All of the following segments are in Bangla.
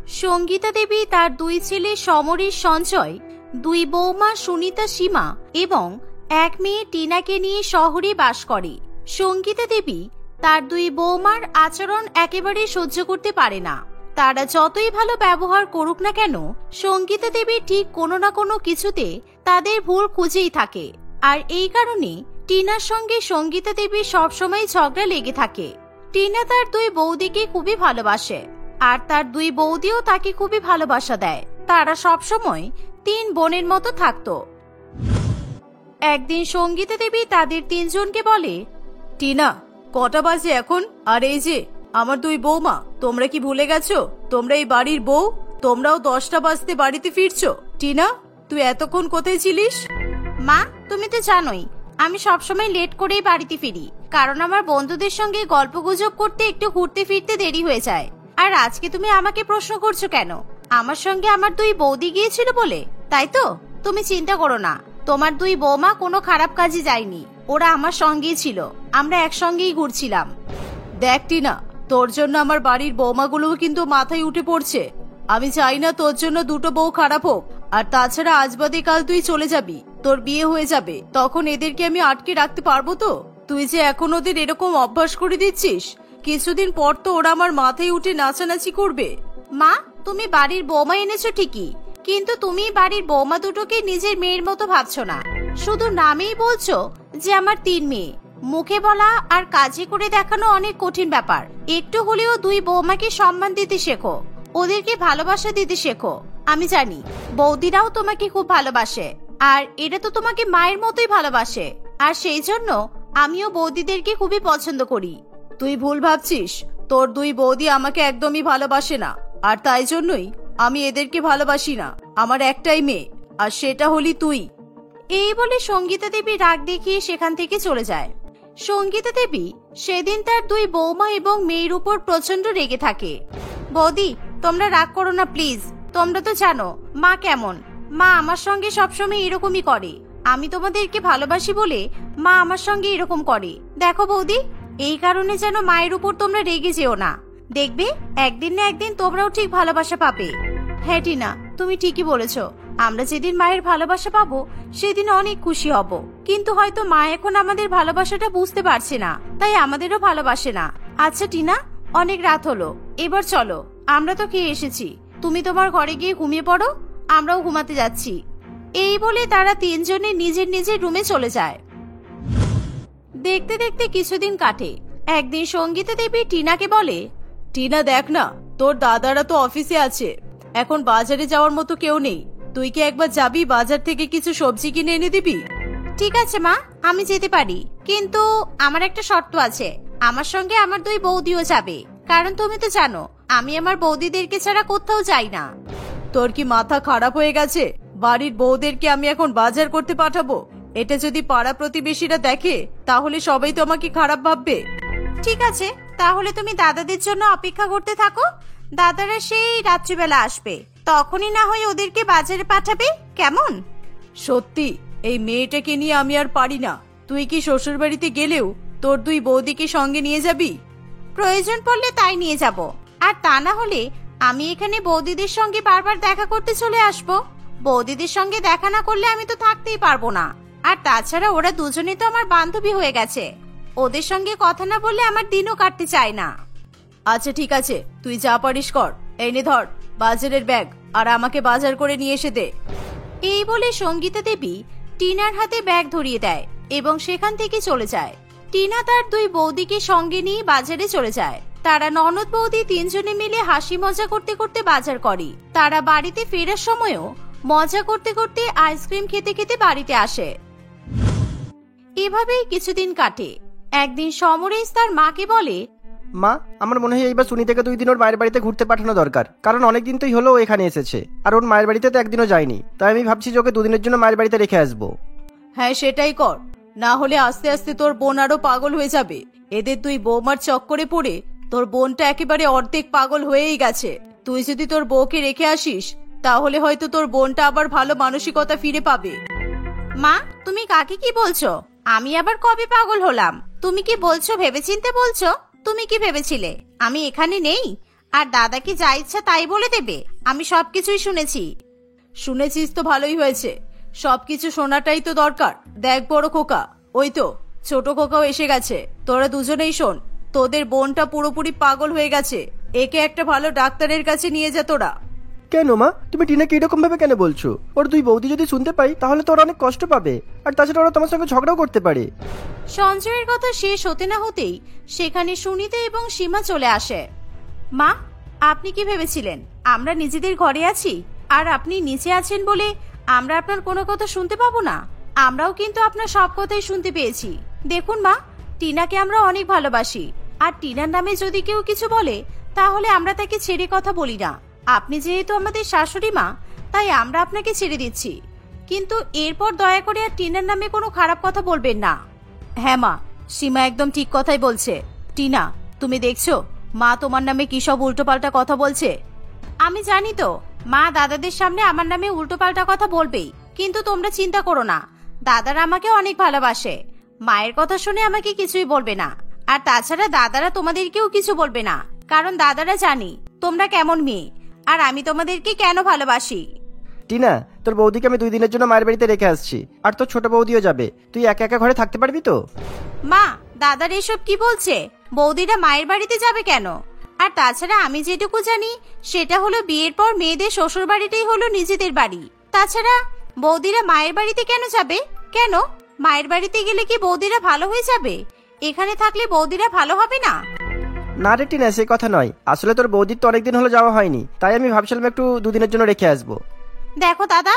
সঙ্গীতা দেবী তার দুই ছেলে সমরেশ সঞ্জয়, দুই বৌমা সুনিতা সীমা এবং এক মেয়ে টিনাকে নিয়ে শহরে বাস করে। সঙ্গীতা দেবী তার দুই বৌমার আচরণ একেবারে সহ্য করতে পারে না। তারা যতই ভালো ব্যবহার করুক না কেন, সঙ্গীতা দেবী ঠিক কোনো না কোনো কিছুতে তাদের ভুল খুঁজেই থাকে। আর এই কারণে টিনার সঙ্গে সঙ্গীতা দেবীর সবসময় ঝগড়া লেগে থাকে। টিনা তার দুই বৌদিকে খুবই ভালোবাসে, আর তার দুই বৌদিও তাকে খুবই ভালোবাসা দেয়। তারা সবসময় তিন বোনের মতো থাকতো। একদিন সঙ্গীতা দেবী তাদের তিনজনকে বলে, টিনা, কটা বাজে এখন? আর এই যে আমার দুই বৌমা, তোমরা কি ভুলে গেছো তোমরা এই বাড়ির বউ? তোমরাও 10টা বাজতে বাড়িতে ফিরছো। টিনা, তুই এতক্ষণ কোথায় ছিলিস? মা, তুমি তো জানোই আমি সবসময় লেট করেই বাড়িতে ফিরি, কারণ আমার বন্ধুদের সঙ্গে গল্পগুজব করতে একটু ঘুরতে ফিরতে দেরি হয়ে যায়। আর আজকে তুমি আমাকে প্রশ্ন করছো কেন? আমার সঙ্গে আমার দুই বৌদি গিয়েছিল বলে, তাই তো? তুমি চিন্তা করো না, তোমার দুই বৌমা কোনো খারাপ কাজে যায়নি, ওরা আমার সঙ্গেই ছিল, আমরা একসঙ্গেই ঘুরছিলাম। দেখ টিনা, তোর জন্য আমার বাড়ির বৌমাগুলোও কিন্তু মাথায় উঠে পড়ছে। আমি চাই না তোর জন্য দুটো বউ খারাপ হোক। আর তাছাড়া আজ বাদে কাল তুই চলে যাবি, তোর বিয়ে হয়ে যাবে, তখন এদেরকে আমি আটকে রাখতে পারবো তো? তুই যে এখন ওদের এরকম অভ্যাস করে দিচ্ছিস, কিছুদিন পর তো ওরা আমার মাথায় উঠে নাচানাচি করবে। মা, তুমি বাড়ির বৌমা এনেছো ঠিকই, কিন্তু তুমি বাড়ির বৌমা দুটোকে নিজের মেয়ের মতো ভাবছো না। শুধু নামেই বলছো যে আমার তিন মেয়ে। মুখে বলা আর কাজে করে দেখানো অনেক কঠিন ব্যাপার। একটু হলেও দুই বৌমাকে সম্মান দিতে শেখো, ওদেরকে ভালোবাসা দিতে শেখো। আমি জানি বৌদিরাও তোমাকে খুব ভালোবাসে, আর এরা তো তোমাকে মায়ের মতোই ভালোবাসে, আর সেই জন্য আমিও বৌদিদেরকে খুবই পছন্দ করি। তুই ভুল ভাবছিস, তোর দুই বৌদি আমাকে একদমই ভালোবাসে না, আর তাই জন্যই আমি এদেরকে ভালোবাসি না। আমার একটাই মেয়ে, আর সেটা হলি তুই। এই বলে সঙ্গীতা দেবী রাগ দেখিয়ে সেখান থেকে চলে যায়। সঙ্গীতা দেবী সেদিন তার দুই বৌমা এবং মেয়ের উপর প্রচন্ড রেগে থাকে। বৌদি, তোমরা রাগ করো না প্লিজ। তোমরা তো জানো মা কেমন। মা আমার সঙ্গে সবসময় এরকমই করে। আমি তোমাদেরকে ভালোবাসি বলে মা আমার সঙ্গে এরকম করে। দেখো বৌদি, এই কারণে যেন মায়ের উপর তোমরা রেগে যেও না। দেখবে একদিন না একদিন তোমরাও ঠিক ভালোবাসা পাবে। হ্যাঁ টিনা, তুমি ঠিকই বলেছ। আমরা যেদিন মায়ের ভালোবাসা পাবো সেদিন অনেক খুশি হব, কিন্তু হয়তো মা এখন আমাদের ভালোবাসাটা বুঝতে পারছে না, তাই আমাদেরও ভালোবাসে না। আচ্ছা টিনা, অনেক রাত হলো, এবার চলো, আমরা তো খেয়ে এসেছি, তুমি তোমার ঘরে গিয়ে ঘুমিয়ে পড়ো, আমরাও ঘুমাতে যাচ্ছি। এই বলে তারা তিনজনে নিজের নিজের রুমে চলে যায়। দেখতে দেখতে কিছুদিন কাটে। একদিন সঙ্গীতা দেবী টিনাকে বলে, টিনা দেখ না, তোর দাদারা তো অফিসে আছে, এখন বাজারে যাওয়ার মতো কেউ নেই। তুই কি একবার যাবি, বাজার থেকে কিছু সবজি কিনে এনে দিবি? ঠিক আছে মা, আমি যেতে পারি, কিন্তু আমার একটা শর্ত আছে। আমার সঙ্গে আমার দুই বৌদিও যাবে, কারণ তুমি তো জানো আমি আমার বৌদিদেরকে ছাড়া কোথাও যাই না। তোর কি মাথা খারাপ হয়ে গেছে? বাড়ির বউদেরকে আমি এখন বাজার করতে পাঠাবো? এটা যদি পাড়া প্রতিবেশীরা দেখে তাহলে সবাই তো আমাকে খারাপ ভাববে। ঠিক আছে, তাহলে তুমি দাদাদের জন্য অপেক্ষা করতে থাকো। দাদারা সেই রাত্রিবেলা আসবে, তখনই না হয় ওদেরকে বাজারে পাঠাবে, কেমন? সত্যি এই মেয়েটাকে নিয়ে আমি আর পারি না। তুই কি শ্বশুর বাড়িতে গেলেও তোর দুই বৌদিকে সঙ্গে নিয়ে যাবি? প্রয়োজন পড়লে তাই নিয়ে যাব, আর তা না হলে আমি এখানে বৌদিদের সঙ্গে বারবার দেখা করতে চলে আসব। বৌদিদের সঙ্গে দেখা না করলে আমি তো থাকতেই পারবো না। আর তাছাড়া ওরা দুজনে তো আমার বান্ধবী হয়ে গেছে, ওদের সঙ্গে কথা না বললে আমার দিনও কাটতে চায় না। আচ্ছা ঠিক আছে, তুই যা পারিস কর। এই নে ধর বাজারের ব্যাগ, আর আমাকে বাজার করে নিয়ে এসে দে। এই বলে সঙ্গীতা দেবী টিনার হাতে ব্যাগ ধরিয়ে দেয় এবং সেখান থেকে চলে যায়। টিনা তার দুই বৌদিকে সঙ্গে নিয়ে বাজারে চলে যায়। তারা ননদ বৌদি তিনজনে মিলে হাসি মজা করতে করতে বাজার করে। তারা বাড়িতে ফেরার সময়ও মজা করতে করতে আইসক্রিম খেতে খেতে বাড়িতে আসে। এভাবেই কিছুদিন কাটে। একদিন সমরেশ তার মাকে বলে, মা, আমার মনে হয় এইবার সুনিতাকে 2 দিন ওর মায়ের বাড়িতে ঘুরতে পাঠানো দরকার, কারণ অনেকদিন তোই হলো ও এখানে এসেছে, আর ওর মায়ের বাড়িতে তো একদিনও যায়নি। তাই আমি ভাবছি যে ওকে 2 দিনের জন্য মায়ের বাড়িতে রেখে আসবো। হ্যাঁ সেটাই কর, না হলে আস্তে আস্তে তোর বোন আরো পাগল হয়ে যাবে। এদের তুই বৌমার চক্করে পড়ে তোর বোনটা একেবারে অর্ধেক পাগল হয়েই গেছে। তুই যদি তোর বউকে রেখে আসিস তাহলে হয়তো তোর বোনটা আবার ভালো মানসিকতা ফিরে পাবে। মা, তুমি কাকে কি বলছো? আমি আবার কবে পাগল হলাম? তুমি কি বলছো ভেবেচিন্তে বলছো? তুমি কি ভেবেছিলে আমি এখানে নেই? আর দাদা কি যা ইচ্ছা তাই বলে দেবে? আমি সবকিছুই শুনেছি। শুনেছিস তো ভালোই হয়েছে, সবকিছু শোনাটাই তো দরকার। দেখ বড় খোকা, ওই তো ছোট খোকাও এসে গেছে। তোরা দুজনেই শোন, তোদের বোনটা পুরোপুরি পাগল হয়ে গেছে। একে একটা ভালো ডাক্তারের কাছে নিয়ে যা তোরা। কেন মা, তুমি টিনাকে এরকম ভাবে কেন বলছো? ওর দুই বৌদি যদি শুনতে পাই তাহলে তো ওরা অনেক কষ্ট পাবে, আর তাছাড়া ওরা তোমার সঙ্গে ঝগড়াও করতে পারে। সঞ্জয়ের কথা শেষ হতে না হতেই সেখানে সুনিতা এবং সীমা চলে আসে। মা, আপনি কি ভেবেছিলেন আমরা নিজেদের ঘরে আছি আর আপনি নিচে আছেন বলে আমরা আপনার কোনো কথা শুনতে পাবো না? আমরাও কিন্তু আপনার সব কথাই শুনতে পেয়েছি। দেখুন মা, টিনাকে আমরা অনেক ভালোবাসি, আর টিনার নামে যদি কেউ কিছু বলে তাহলে আমরা তাকে ছেড়ে কথা বলি না। আপনি যেহেতু আমাদের শাশুড়ি মা, তাই আমরা আপনাকে ছেড়ে দিচ্ছি, কিন্তু এরপর দয়া করে আর টিনার নামে কোনো খারাপ কথা বলবেন না। হ্যাঁ মা, সীমা একদম ঠিক কথাই বলছে। টিনা, তুমি দেখছো মা তোমার নামে কি সব উল্টোপাল্টা কথা বলছে? আমি জানি তো মা দাদাদের সামনে আমার নামে উল্টোপাল্টা কথা বলবেই, কিন্তু তোমরা চিন্তা করো না, দাদারা আমাকে অনেক ভালোবাসে। মায়ের কথা শুনে আমাকে কিছুই বলবে না। আর তাছাড়া দাদারা তোমাদেরকেও কিছু বলবে না, কারণ দাদারা জানি তোমরা কেমন মেয়ে আর আমি তোমাদেরকে কেন ভালোবাসি। টিনা, তোর বৌদিকে আমি 2 দিনের জন্য মায়ের বাড়িতে রেখে আসছি, আর তোর ছোট বৌদিও যাবে। তুই একা একা ঘরে থাকতে পারবি তো? মা, দাদার এসব কি বলছে? বৌদিরা মায়ের বাড়িতে যাবে কেন? আর তাছাড়া আমি যেটুকু জানি সেটা হলো বিয়ের পর মেয়েদের শ্বশুর বাড়িটাই হলো নিজেদের বাড়ি। তাছাড়া বৌদিরা মায়ের বাড়িতে কেন যাবে? কেন মায়ের বাড়িতে গেলে কি বৌদিরা ভালো হয়ে যাবে? এখানে থাকলে বৌদিরা ভালো হবে না? না রে টিনা, সে কথা নয়। আসলে তোর বৌদির তো অনেকদিন হলো যাওয়া হয়নি, তাই আমি ভাবছিলাম একটু 2 দিনের জন্য রেখে আসবো। দেখো দাদা,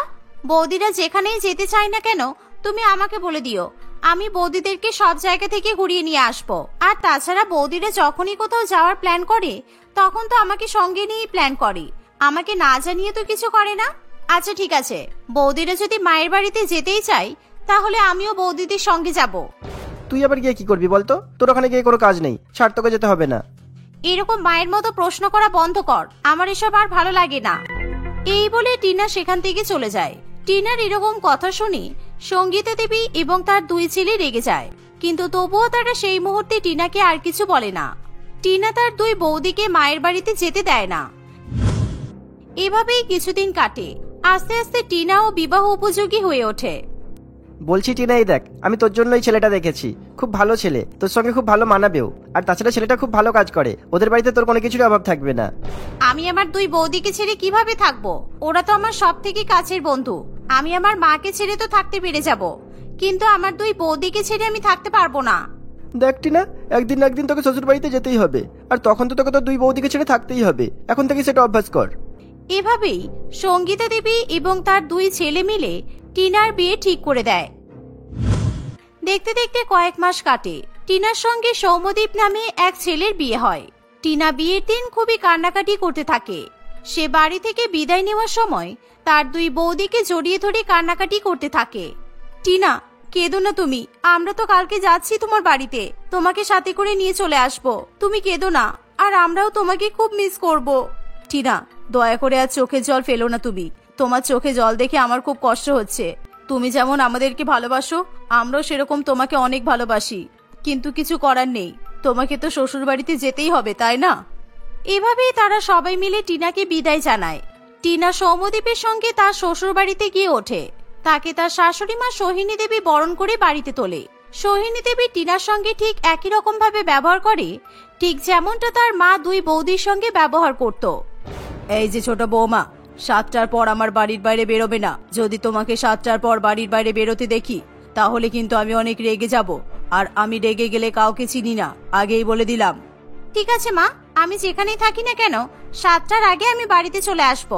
বৌদিরা যেখানেই যেতে চায় না কেন তুমি আমাকে বলে দিও, আমি বৌদিদেরকে সব জায়গা থেকে ঘুরিয়ে নিয়ে আসবো। আর তাছাড়া বৌদিরা যখনই কোথাও যাওয়ার প্ল্যান করে তখন তো আমাকে সঙ্গে নিয়েই প্ল্যান করে, আমাকে না জানিয়ে তো কিছু করে না। আচ্ছা ঠিক আছে, বৌদিরা যদি মায়ের বাড়িতে যেতেই চাই তাহলে আমিও বৌদিদের সঙ্গে যাব। তুই আবার গিয়ে কি করবি বলতো? তোর ওখানে গিয়ে কোনো কাজ নেই, ছাড়, তোকে যেতে হবে না। এরকম মায়ের মতো প্রশ্ন করা বন্ধ কর, আমার এসব আর ভালো লাগে না। এই বলে টিনা সেখান থেকে চলে যায়। টিনার এরকম কথা শুনে সঙ্গীতা দেবী এবং তার 2 ছেলে রেগে যায়, কিন্তু তবুও তারা সেই মুহূর্তে টিনাকে আর কিছু বলে না। টিনা তার 2 বৌদিকে মায়ের বাড়িতে যেতে দেয় না। এভাবেই কিছুদিন কাটে। আস্তে আস্তে টিনাও বিবাহ উপযোগী হয়ে ওঠে। বলছি টিনা, এই দেখ, আমি তোর জন্য এই ছেলেটা দেখেছি। খুব ভালো ছেলে, তোর সঙ্গে খুব ভালো মানাবেও। আর তাছাড়া ছেলেটা খুব ভালো কাজ করে, ওদের বাড়িতে তোর কোনো কিছুর অভাব থাকবে না। আমি আমার 2 বৌদিকে ছেড়ে কিভাবে থাকবো? ওরা তো আমার সব থেকে কাছের বন্ধু। আমি আমার মাকে ছেড়ে তো থাকতে পেরে যাব, কিন্তু আমার 2 বৌদিকে ছেড়ে আমি থাকতে পারবো না। দেখ টিনা, একদিন না একদিন তোকে শ্বশুর বাড়িতে যেতেই হবে, আর তখন তো তোকে তোর 2 বৌদিকে ছেড়ে থাকতেই হবে। এখন থেকে সেটা অভ্যাস কর। এভাবেই সঙ্গীতা দেবী এবং তার 2 ছেলে মিলে টিনার বিয়ে ঠিক করে দেয়। দেখতে দেখতে কয়েক মাস কাটে। টিনার সঙ্গে সৌম্যদীপ নামে এক ছেলের বিয়ে হয়। টিনা বিয়ের দিন খুবই কান্নাকাটি করতে থাকে। সে বাড়ি থেকে বিদায় নেওয়ার সময় তার 2 বৌদিকে জড়িয়ে ধরে কান্নাকাটি করতে থাকে। টিনা, কেঁদো না তুমি, আমরা তো কালকে যাচ্ছি তোমার বাড়িতে, তোমাকে সাথে করে নিয়ে চলে আসবো। তুমি কেঁদো না, আর আমরাও তোমাকে খুব মিস করব। টিনা, দয়া করে আর চোখে জল ফেলো না তুমি। তোমার চোখে জল দেখে আমার খুব কষ্ট হচ্ছে। তুমি যেমন আমাদেরকে ভালোবাসো, আমরাও সেরকম তোমাকে অনেক ভালোবাসি, কিন্তু কিছু করার নেই, তোমাকে তো শ্বশুর বাড়িতে যেতেই হবে, তাই না? এভাবেই তারা সবাই মিলে টিনাকে বিদায় জানায়। টিনা সৌম্যদীপের সঙ্গে তার শ্বশুর বাড়িতে গিয়ে ওঠে। তাকে তার শাশুড়ি মা সোহিনী দেবী বরণ করে বাড়িতে তোলে। সোহিনী দেবী টিনার সঙ্গে ঠিক একই রকম ভাবে ব্যবহার করে, ঠিক যেমনটা তার মা 2 বৌদির সঙ্গে ব্যবহার করত। এই যে ছোট বৌমা, 7টার পর আমার বাড়ির বাইরে বেরোবে না। যদি তোমাকে 7টার পর বাড়ির বাইরে বেরোতে দেখি তাহলে কিন্তু আমি অনেক রেগে যাব, আর আমি রেগে গেলে কাউকে চিনি না, আগেই বলে দিলাম। ঠিক আছে মা, আমি যেখানেই থাকি না কেন 7টার আগে আমি বাড়িতে চলে আসব।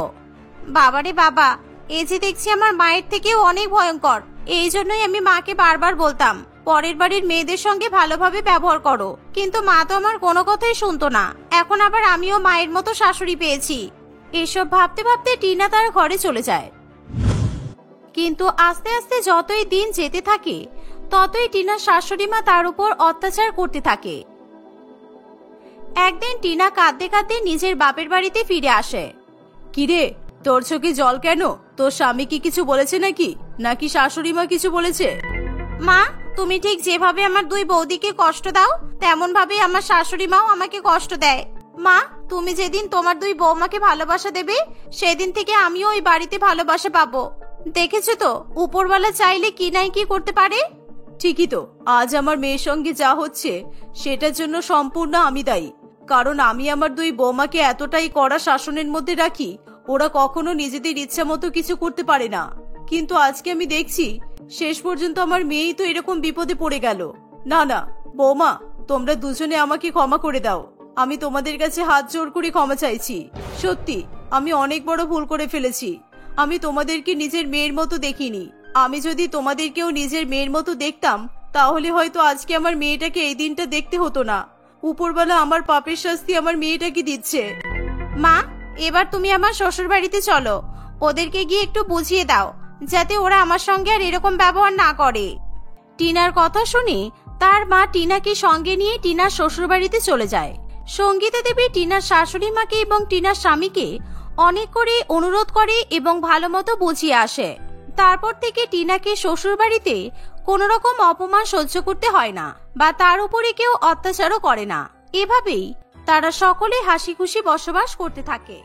বাবারে বাবা, এই যে দেখছি আমার মায়ের থেকেও অনেক ভয়ঙ্কর। এই জন্যই আমি মাকে বারবার বলতাম পরের বাড়ির মেয়েদের সঙ্গে ভালোভাবে ব্যবহার করো, কিন্তু মা তো আমার কোনো কথাই শুনতো না। এখন আবার আমিও মায়ের মতো শাশুড়ি পেয়েছি। এসব ভাবতে ভাবতে টিনা তার ঘরে চলে যায়। কিন্তু আস্তে আস্তে যতই দিন যেতে থাকে ততই টিনার শাশুড়ি মা তার উপর অত্যাচার করতে থাকে। একদিন টিনা কাঁদতে কাঁদতে নিজের বাপের বাড়িতে ফিরে আসে। কিরে, তোর চোখে জল কেন? তোর স্বামী কি কিছু বলেছে নাকি শাশুড়ি মা কিছু বলেছে? মা, তুমি ঠিক যেভাবে আমার 2 বৌদিকে কষ্ট দাও তেমন ভাবে আমার শাশুড়ি মাও আমাকে কষ্ট দেয়। মা, তুমি যেদিন তোমার দুই বৌমাকে ভালোবাসা দেবে সেদিন থেকে আমিও ওই বাড়িতে ভালোবাসা পাবো। দেখেছো তো উপরওয়ালা চাইলে কি নাই কি করতে পারে। ঠিকই তো, আজ আমার মেয়ের সঙ্গে যা হচ্ছে সেটার জন্য সম্পূর্ণ আমি দায়ী। কারণ আমি আমার দুই বৌমাকে এতটাই কড়া শাসনের মধ্যে রাখি, ওরা কখনো নিজেদের ইচ্ছা মতো কিছু করতে পারে না। কিন্তু আজকে আমি দেখছি শেষ পর্যন্ত আমার মেয়েই তো এরকম বিপদে পড়ে গেল। না না বৌমা, তোমরা দুজনে আমাকে ক্ষমা করে দাও। আমি তোমাদের কাছে হাত জোড় করে ক্ষমা চাইছি। সত্যি আমি অনেক বড় ভুল করে ফেলেছি। আমি তোমাদেরকে নিজের মেয়ের মতো দেখিনি। আমি যদি তোমাদেরকেও নিজের মেয়ের মতো দেখতাম তাহলে হয়তো আজকে আমার মেয়েটাকে এই দিনটা দেখতে হতো না। উপরবেলা আমার পাপের শাস্তি আমার মেয়েটাকে দিচ্ছে। মা, এবার তুমি আমার শ্বশুর বাড়িতে চলো। ওদেরকে গিয়ে একটু বুঝিয়ে দাও যাতে ওরা আমার সঙ্গে আর এরকম ব্যবহার না করে। টিনার কথা শুনে তার মা টিনাকে সঙ্গে নিয়ে টিনার শ্বশুর বাড়িতে চলে যায়। সঙ্গীতা দেবী টিনার শাশুড়ি মাকে এবং টিনার স্বামীকে অনেক করে অনুরোধ করে এবং ভালো মতো বুঝিয়ে আসে। তারপর থেকে টিনাকে শ্বশুর বাড়িতে কোনো রকম অপমান সহ্য করতে হয় না বা তার উপরে কেউ অত্যাচারও করে না। এভাবেই তারা সকলে হাসি খুশি বসবাস করতে থাকে।